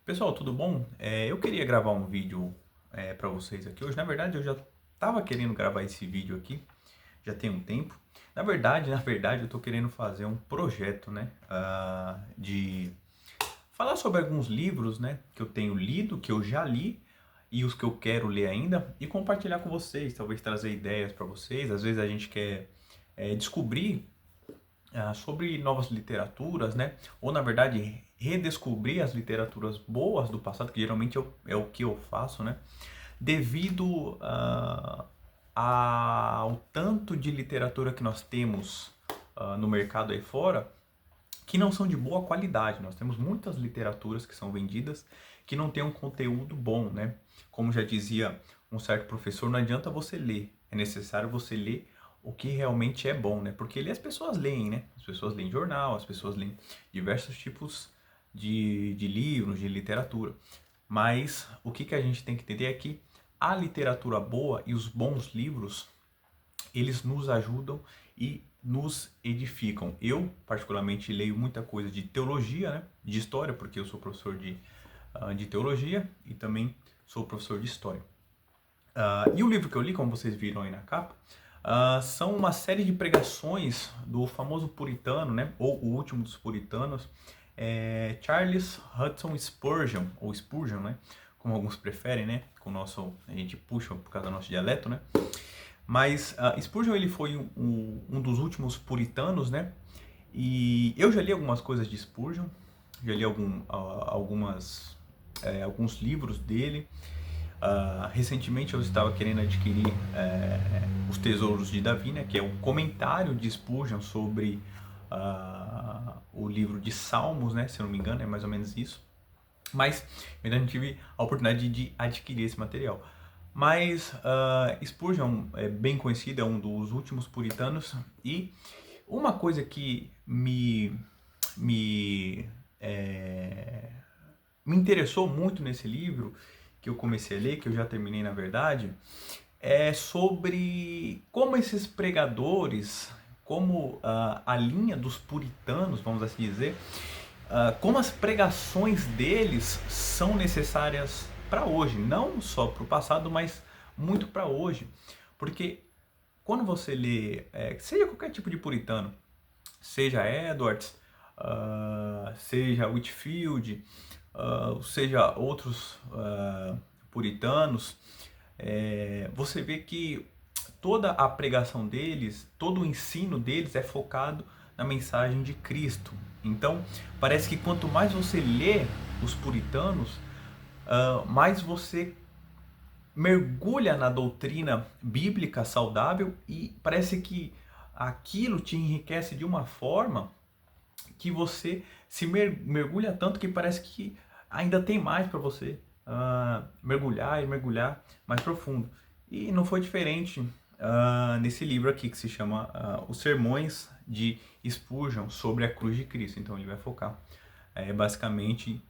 Pessoal, tudo bom? Eu queria gravar um vídeo para vocês aqui hoje. Na verdade, eu já estava querendo gravar esse vídeo aqui, já tem um tempo. Na verdade, eu estou querendo fazer um projeto, né? De falar sobre alguns livros, né? Que eu tenho lido, que eu já li e os que eu quero ler ainda e compartilhar com vocês. Talvez trazer ideias para vocês. Às vezes a gente quer descobrir sobre novas literaturas, né? Ou na verdade redescobrir as literaturas boas do passado, que geralmente é o que eu faço, né? Devido ao tanto de literatura que nós temos no mercado aí fora, que não são de boa qualidade. Nós temos muitas literaturas que são vendidas que não têm um conteúdo bom, né? Como já dizia um certo professor, não adianta você ler, é necessário você ler o que realmente é bom, né? Porque ler as pessoas leem, né? As pessoas leem jornal, as pessoas leem diversos tipos de livros, de literatura. Mas o que a gente tem que entender é que a literatura boa e os bons livros eles nos ajudam e nos edificam. Eu, particularmente, leio muita coisa de teologia, né? De história, porque eu sou professor de teologia e também sou professor de história. E o livro que eu li, como vocês viram aí na capa, são uma série de pregações do famoso puritano, né? Ou o último dos puritanos, Charles Hudson Spurgeon, ou Spurgeon, né? Como alguns preferem, né? A gente puxa por causa do nosso dialeto, né? Mas Spurgeon ele foi um dos últimos puritanos, né? E eu já li algumas coisas de Spurgeon, já li alguns livros dele. Recentemente eu estava querendo adquirir Os Tesouros de Davi, né? Que é o comentário de Spurgeon sobre o livro de Salmos, né? Se eu não me engano, é mais ou menos isso. Mas eu ainda não tive a oportunidade de adquirir esse material. Mas Spurgeon é bem conhecido, é um dos últimos puritanos. E uma coisa que me, é, me interessou muito nesse livro, que eu comecei a ler, que eu já terminei na verdade, é sobre como esses pregadores, como a linha dos puritanos, vamos assim dizer, como as pregações deles são necessárias para hoje, não só para o passado, mas muito para hoje. Porque quando você lê, seja qualquer tipo de puritano, seja Edwards, seja Whitefield, seja outros puritanos, você vê que toda a pregação deles, todo o ensino deles é focado na mensagem de Cristo. Então, parece que quanto mais você lê os puritanos, mais você mergulha na doutrina bíblica saudável e parece que aquilo te enriquece de uma forma que você se mergulha tanto que parece que ainda tem mais para você mergulhar e mergulhar mais profundo. E não foi diferente nesse livro aqui que se chama Os Sermões de Spurgeon sobre a Cruz de Cristo. Então ele vai focar basicamente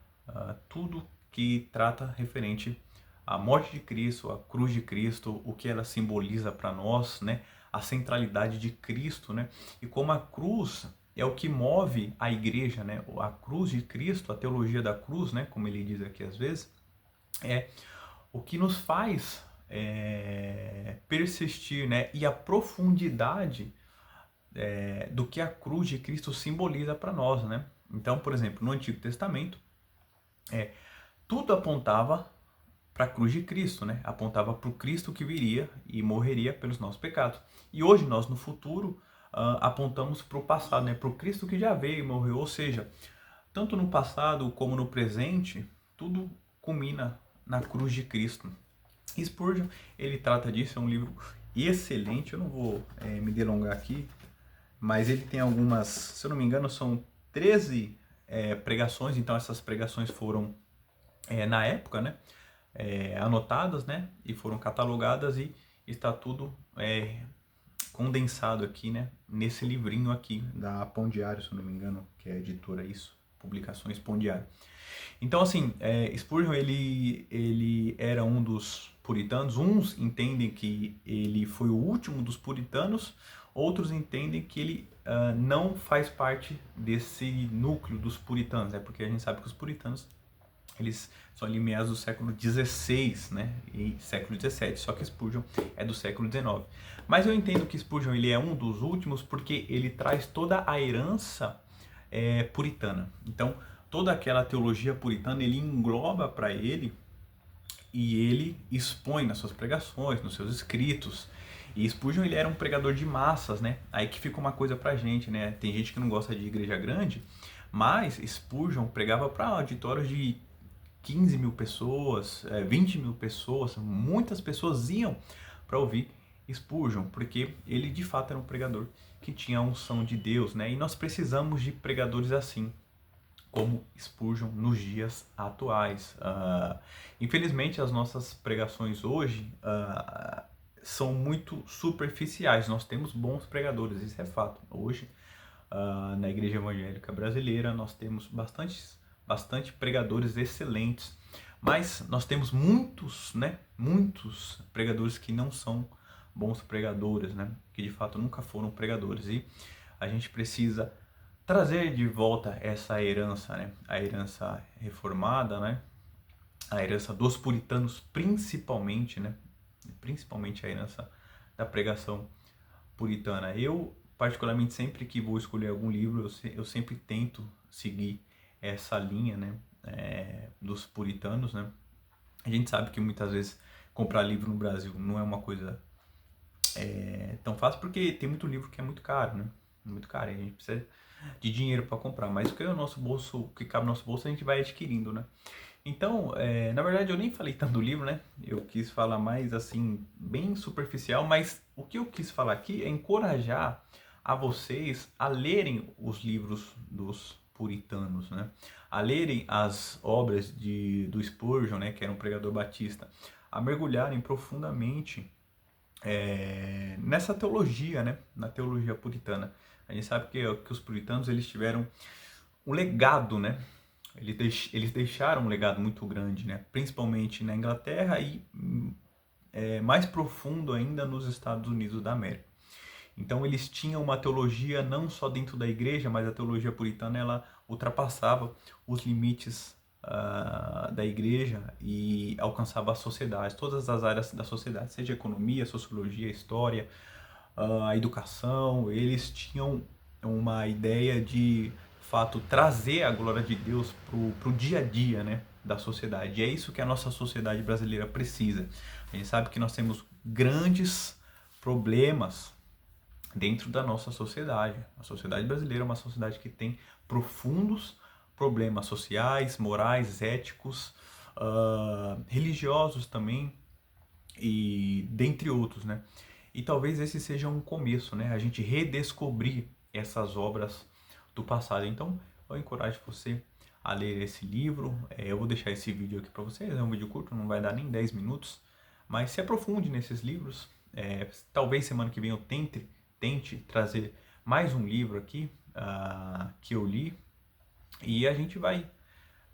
tudo que trata referente à morte de Cristo, à cruz de Cristo, o que ela simboliza para nós, né? A centralidade de Cristo, né? E como a cruz é o que move a igreja, né? A cruz de Cristo, a teologia da cruz, né? Como ele diz aqui às vezes, é o que nos faz persistir, né? E a profundidade do que a cruz de Cristo simboliza para nós, né? Então, por exemplo, no Antigo Testamento, tudo apontava para a cruz de Cristo, né? Apontava para o Cristo que viria e morreria pelos nossos pecados. E hoje nós, no futuro, apontamos para o passado, né? Para o Cristo que já veio e morreu. Ou seja, tanto no passado como no presente, tudo culmina na cruz de Cristo. Spurgeon, ele trata disso, é um livro excelente. Eu não vou me delongar aqui, mas ele tem algumas, se eu não me engano, são 13 pregações. Então essas pregações foram na época, né, anotadas, né, e foram catalogadas e está tudo condensado aqui, né, nesse livrinho aqui da Pão Diário, se eu não me engano, que é a editora isso, Publicações Pão Diário. Então, assim, Spurgeon, ele era um dos puritanos. Uns entendem que ele foi o último dos puritanos, outros entendem que ele não faz parte desse núcleo dos puritanos, porque a gente sabe que os puritanos Eles são ali meados do século XVI, né? E século XVII, só que Spurgeon é do século XIX. Mas eu entendo que Spurgeon ele é um dos últimos porque ele traz toda a herança puritana. Então, toda aquela teologia puritana ele engloba para ele e ele expõe nas suas pregações, nos seus escritos. E Spurgeon ele era um pregador de massas, né? Aí que fica uma coisa pra gente, né? Tem gente que não gosta de igreja grande, mas Spurgeon pregava para auditórios de 15 mil pessoas, 20 mil pessoas, muitas pessoas iam para ouvir Spurgeon, porque ele de fato era um pregador que tinha a unção de Deus, né? E nós precisamos de pregadores assim, como Spurgeon nos dias atuais. Infelizmente, as nossas pregações hoje são muito superficiais. Nós temos bons pregadores, isso é fato. Hoje, na Igreja Evangélica Brasileira, nós temos bastante pregadores excelentes, mas nós temos muitos pregadores que não são bons pregadores, né? Que de fato nunca foram pregadores. E a gente precisa trazer de volta essa herança, né? A herança reformada, né? A herança dos puritanos, principalmente, né? Principalmente a herança da pregação puritana. Eu, particularmente, sempre que vou escolher algum livro, eu sempre tento seguir essa linha, né? Dos puritanos, né? A gente sabe que muitas vezes comprar livro no Brasil não é uma coisa tão fácil, porque tem muito livro que é muito caro, né? Muito caro, e a gente precisa de dinheiro para comprar, mas o que é o nosso bolso, o que cabe no nosso bolso, a gente vai adquirindo, né? Então, na verdade, eu nem falei tanto do livro, né? Eu quis falar mais assim, bem superficial, mas o que eu quis falar aqui é encorajar a vocês a lerem os livros dos puritanos, né? A lerem as obras do Spurgeon, né? Que era um pregador batista, a mergulharem profundamente nessa teologia, né? Na teologia puritana. A gente sabe que os puritanos eles tiveram um legado, né? Eles deixaram um legado muito grande, né? Principalmente na Inglaterra e mais profundo ainda nos Estados Unidos da América. Então eles tinham uma teologia não só dentro da igreja, mas a teologia puritana ela ultrapassava os limites da igreja e alcançava a sociedade, todas as áreas da sociedade, seja economia, sociologia, história, a educação. Eles tinham uma ideia de fato trazer a glória de Deus pro dia a dia, né, da sociedade. E é isso que a nossa sociedade brasileira precisa. A gente sabe que nós temos grandes problemas dentro da nossa sociedade. A sociedade brasileira é uma sociedade que tem profundos problemas sociais, morais, éticos, religiosos também, e dentre outros, né? E talvez esse seja um começo, né? A gente redescobrir essas obras do passado. Então, eu encorajo você a ler esse livro. Eu vou deixar esse vídeo aqui para vocês. É um vídeo curto, não vai dar nem 10 minutos. Mas se aprofunde nesses livros. Talvez semana que vem eu tente trazer mais um livro aqui que eu li. E a gente vai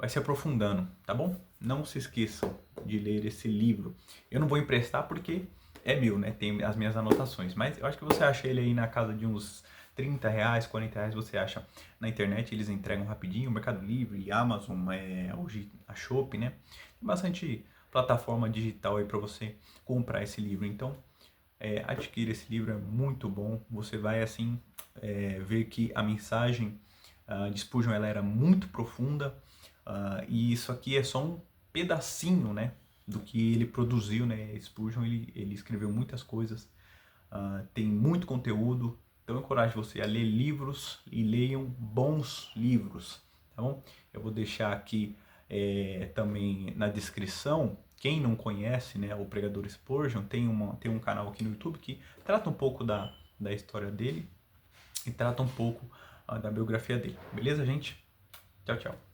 se aprofundando, tá bom? Não se esqueçam de ler esse livro. Eu não vou emprestar porque é meu, né? Tem as minhas anotações. Mas eu acho que você acha ele aí na casa de uns R$30, R$40, você acha na internet. Eles entregam rapidinho, Mercado Livre, Amazon, hoje a Shopee, né? Tem bastante plataforma digital aí para você comprar esse livro. Então, adquira esse livro, é muito bom. Você vai, assim, ver que a mensagem de Spurgeon ela era muito profunda. E isso aqui é só um pedacinho, né, do que ele produziu, né? Spurgeon ele escreveu muitas coisas, tem muito conteúdo. Então eu encorajo você a ler livros e leiam bons livros, tá bom? Eu vou deixar aqui também na descrição. Quem não conhece, né, o pregador Spurgeon, tem um canal aqui no YouTube que trata um pouco da história dele e trata um pouco da biografia dele. Beleza, gente? Tchau, tchau.